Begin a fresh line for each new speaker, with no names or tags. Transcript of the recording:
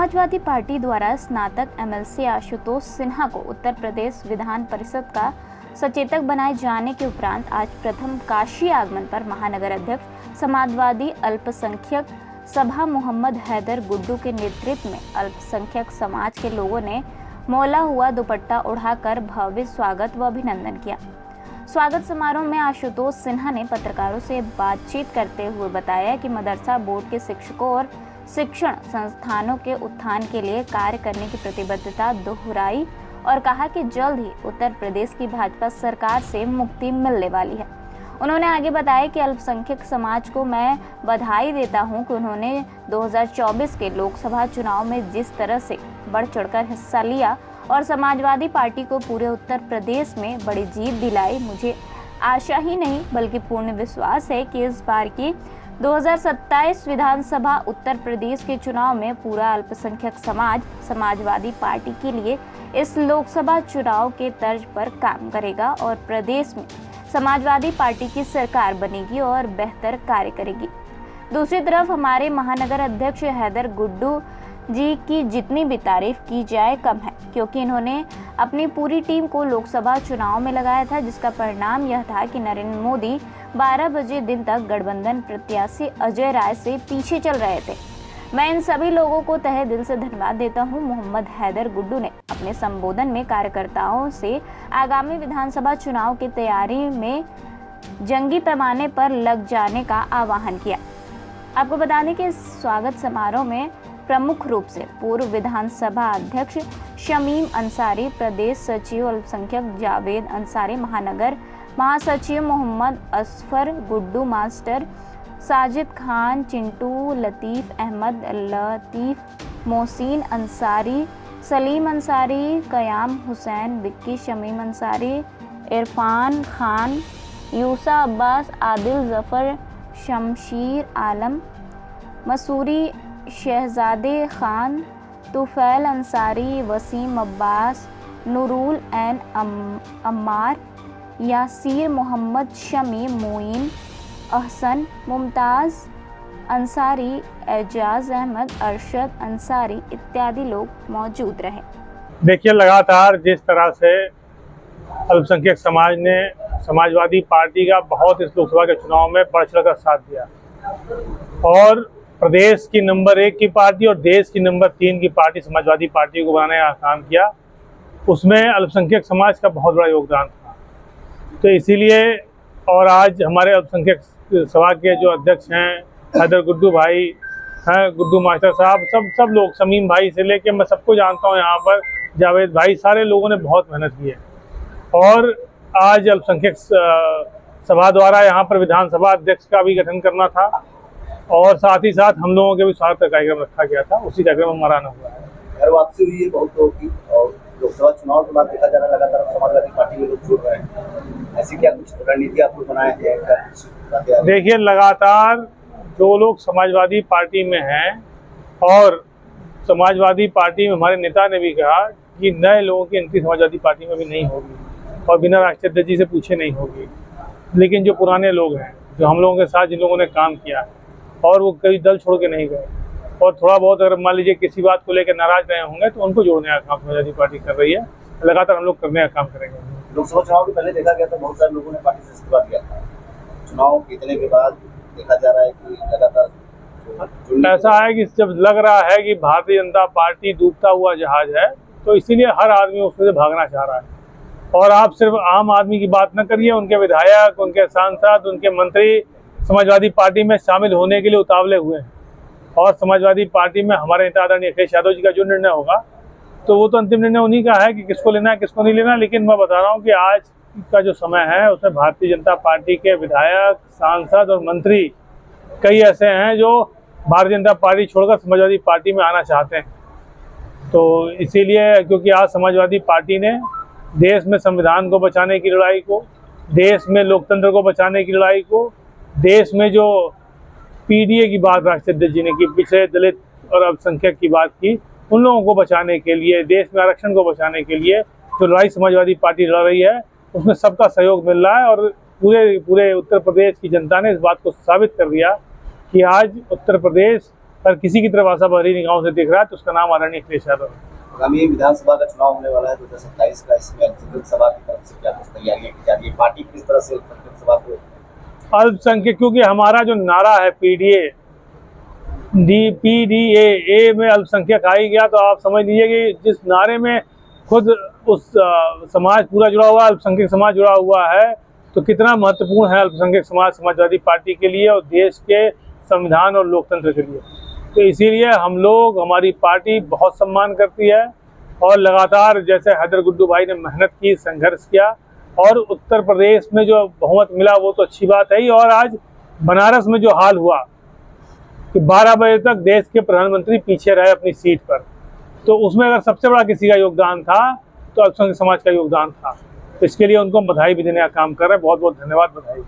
Samajwadi party द्वारा स्नातक MLC Ashutosh Sinha को उत्तर प्रदेश विधान परिषद का सचेतक बनाए जाने के उपरांत आज प्रथम काशी आगमन पर महानगर अध्यक्ष समाजवादी अल्पसंख्यक सभा मोहम्मद हैदर गुड्डू के नेतृत्व में अल्पसंख्यक समाज के लोगों ने मौला हुआ दुपट्टा उड़ाकर भव्य स्वागत व अभिनंदन किया। स्वागत समारोह में आशुतोष सिन्हा ने पत्रकारों से बातचीत करते हुए बताया कि मदरसा बोर्ड के शिक्षकों और शिक्षण संस्थानों के उत्थान के लिए कार्य करने की प्रतिबद्धता दोहराई और कहा कि जल्द ही उत्तर प्रदेश की भाजपा सरकार से मुक्ति मिलने वाली है। उन्होंने आगे बताया कि अल्पसंख्यक समाज को मैं बधाई देता हूं कि उन्होंने 2024 के लोकसभा चुनाव में जिस तरह से बढ़ चढ़कर हिस्सा लिया और समाजवादी पार्टी को पूरे उत्तर प्रदेश में बड़ी जीत दिलाई। मुझे आशा ही नहीं बल्कि पूर्ण विश्वास है कि इस बार की 2027 विधानसभा उत्तर प्रदेश के चुनाव में पूरा अल्पसंख्यक समाज समाजवादी पार्टी के लिए इस लोकसभा चुनाव के तर्ज पर काम करेगा और प्रदेश में समाजवादी पार्टी की सरकार बनेगी और बेहतर कार्य करेगी। दूसरी तरफ हमारे महानगर अध्यक्ष हैदर गुड्डू जी की जितनी भी तारीफ की जाए कम है, क्योंकि इन्होंने अपनी पूरी टीम को लोकसभा चुनाव में लगाया था, जिसका परिणाम यह था कि नरेंद्र मोदी 12 बजे दिन तक गठबंधन प्रत्याशी अजय राय से पीछे चल रहे थे। मैं इन सभी लोगों को तहे दिल से धन्यवाद देता हूं। मोहम्मद हैदर गुड्डू ने अपने संबोधन में कार्यकर्ताओं से आगामी विधानसभा चुनाव की तैयारी में जंगी पैमाने पर लग जाने का आह्वान किया। आपको बता दें कि इस स्वागत समारोह में प्रमुख रूप से पूर्व विधानसभा अध्यक्ष शमीम अंसारी, प्रदेश सचिव अल्पसंख्यक जावेद अंसारी, महानगर महासचिव मोहम्मद असफर, गुड्डू मास्टर, साजिद खान, चिंटू, लतीफ़ अहमद, लतीफ़, मोहसिन अंसारी, सलीम अंसारी, कयाम हुसैन, विक्की, शमीम अंसारी, इरफान खान, यूसा अब्बास, आदिल जफ़र, शमशीर आलम, मसूरी शहजादे खान, तुफैल अंसारी, वसीम अब्बास, नूरुल एन अम्मार, यासीर मोहम्मद, शमी, मोइन अहसन, मुमताज़ अंसारी, एजाज अहमद, अरशद अंसारी इत्यादि लोग मौजूद रहे।
देखिए, लगातार जिस तरह से अल्पसंख्यक समाज ने समाजवादी पार्टी का बहुत इस लोकसभा के चुनाव में बढ़ चढ़कर साथ दिया और प्रदेश की नंबर 1 की पार्टी और देश की नंबर 3 की पार्टी समाजवादी पार्टी को बनाने का काम किया, उसमें अल्पसंख्यक समाज का बहुत बड़ा योगदान था। तो इसीलिए और आज हमारे अल्पसंख्यक सभा के जो अध्यक्ष हैं हैदर गुड्डू भाई हैं, गुड्डू मास्टर साहब, सब लोग, शमीम भाई से लेके मैं सबको जानता हूँ, यहाँ पर जावेद भाई, सारे लोगों ने बहुत मेहनत की है। और आज अल्पसंख्यक सभा द्वारा यहाँ पर विधानसभा अध्यक्ष का भी गठन करना था और साथ ही साथ हम लोगों के भी स्वागत का कार्यक्रम रखा गया था, उसी कार्यक्रम में मराना हुआ है।
घर वापसी हुई है बहुत लोगों की और लोकसभा चुनाव के बाद देखा जा रहा है लगातार समाजवादी पार्टी में लोग जुड़ रहे हैं, ऐसी क्या कुछ रणनीति आप लोग बनाए हैं?
देखिए, लगातार जो लोग समाजवादी पार्टी में हैं और समाजवादी पार्टी में हमारे नेता ने भी कहा कि नए लोगों की एंट्री समाजवादी पार्टी में भी नहीं होगी और बिना राष्ट्रीय अध्यक्ष जी से पूछे नहीं होगी, लेकिन जो पुराने लोग हैं, जो हम लोगों के साथ जिन लोगों ने काम किया है और वो कभी दल छोड़ के नहीं गए और थोड़ा बहुत अगर मान लीजिए किसी बात को लेकर नाराज रहे होंगे तो उनको जोड़ने का काम समाजवादी पार्टी कर रही है। लगातार हम लोग करने का काम करेंगे।
लोकसभा चुनाव के पहले देखा गया था बहुत सारे लोगों ने पार्टी से इस्तीफा दिया था, चुनाव जीतने के बाद देखा जा रहा है कि लगातार
ऐसा है कि जब लग रहा है कि भारतीय जनता पार्टी डूबता हुआ जहाज है तो इसीलिए हर आदमी उसमें से भागना चाह रहा है। और आप सिर्फ आम आदमी की बात न करिए, उनके विधायक, उनके सांसद, उनके मंत्री समाजवादी पार्टी में शामिल होने के लिए उतावले हुए हैं और समाजवादी पार्टी में हमारे नेता आदरणीय अखिलेश यादव जी का जो निर्णय होगा तो वो तो अंतिम निर्णय उन्हीं का है कि किसको लेना है किसको नहीं लेना। लेकिन मैं बता रहा हूँ कि आज का जो समय है उसमें भारतीय जनता पार्टी के विधायक, सांसद और मंत्री कई ऐसे हैं जो भारतीय जनता पार्टी छोड़कर समाजवादी पार्टी में आना चाहते हैं। तो इसीलिए, क्योंकि आज समाजवादी पार्टी ने देश में संविधान को बचाने की लड़ाई को, देश में लोकतंत्र को बचाने की लड़ाई को, देश में जो पीडीए की बात राष्ट्रीय अध्यक्ष जी ने की, पिछड़े दलित और अल्पसंख्यक की बात की, उन लोगों को बचाने के लिए, देश में आरक्षण को बचाने के लिए जो लड़ाई समाजवादी पार्टी लड़ रही है उसमें सबका सहयोग मिल रहा है। और पूरे उत्तर प्रदेश की जनता ने इस बात को साबित कर दिया कि आज उत्तर प्रदेश पर किसी की तरफ आशा भरी निगाहों से देख रहा है तो उसका नाम आदरणीय अखिलेश यादव है।
आगामी विधानसभा का चुनाव होने वाला है 2027 का, इसमें अल्पसंख्यक सभा की तरफ से क्या कुछ तैयारियां की जा रही है? पार्टी किस तरह से अल्पसंख्यक सभा को?
अल्पसंख्यक, क्योंकि हमारा जो नारा है PDA में अल्पसंख्यक आ ही गया, तो आप समझ लीजिए कि जिस नारे में खुद उस समाज पूरा जुड़ा हुआ है, अल्पसंख्यक समाज जुड़ा हुआ है, तो कितना महत्वपूर्ण है अल्पसंख्यक समाज समाजवादी पार्टी के लिए और देश के संविधान और लोकतंत्र के लिए। तो इसीलिए हम लोग, हमारी पार्टी बहुत सम्मान करती है और लगातार जैसे हैदर गुड्डू भाई ने मेहनत की, संघर्ष किया और उत्तर प्रदेश में जो बहुमत मिला वो तो अच्छी बात है ही, और आज बनारस में जो हाल हुआ कि 12 बजे तक देश के प्रधानमंत्री पीछे रहे अपनी सीट पर, तो उसमें अगर सबसे बड़ा किसी का योगदान था तो अल्पसंख्यक समाज का योगदान था। तो इसके लिए उनको हम बधाई भी देने का काम कर रहे हैं। बहुत बहुत धन्यवाद, बधाई।